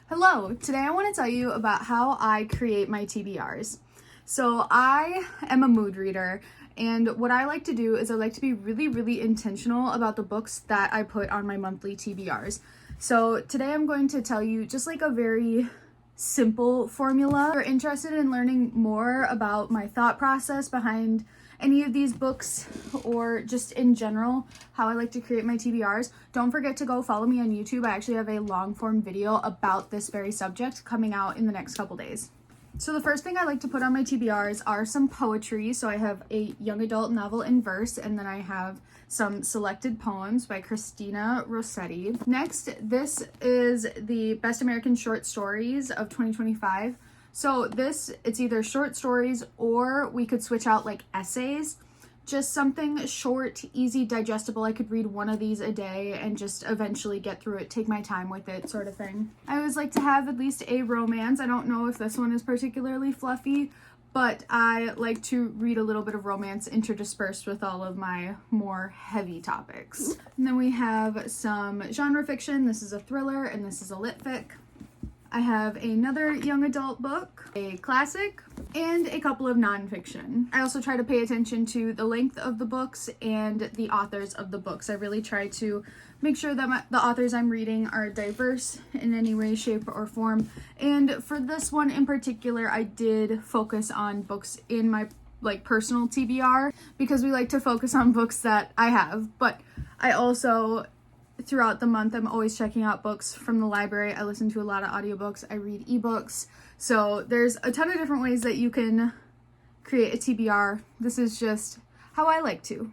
Hello, today I want to tell you about how I create my TBRs. So I am a mood reader, and what I like to do is I like to be really intentional about the books that I put on my monthly TBRs. So today I'm going to tell you just like a very simple formula. If you're interested in learning more about my thought process behind any of these books or just in general how I like to create my TBRs, don't forget to go follow me on YouTube. I actually have a long form video about this very subject coming out in the next couple days. So the first thing I like to put on my TBRs are some poetry. So I have a young adult novel in verse, and then I have some selected poems by Christina Rossetti. Next, this is the Best American Short Stories of 2025. So it's either short stories or we could switch out like essays. Just something short, easy, digestible. I could read one of these a day and just eventually get through it, take my time with it, sort of thing. I always like to have at least a romance. I don't know if this one is particularly fluffy, but I like to read a little bit of romance interdispersed with all of my more heavy topics. And then we have some genre fiction. This is a thriller and this is a lit fic. I have another young adult book, a classic, and a couple of nonfiction. I also try to pay attention to the length of the books and the authors of the books. I really try to make sure that the authors I'm reading are diverse in any way, shape, or form. And for this one in particular, I did focus on books in my personal TBR because we like to focus on books that I have. But I also, throughout the month, I'm always checking out books from the library. I listen to a lot of audiobooks. I read ebooks. So there's a ton of different ways that you can create a TBR. This is just how I like to.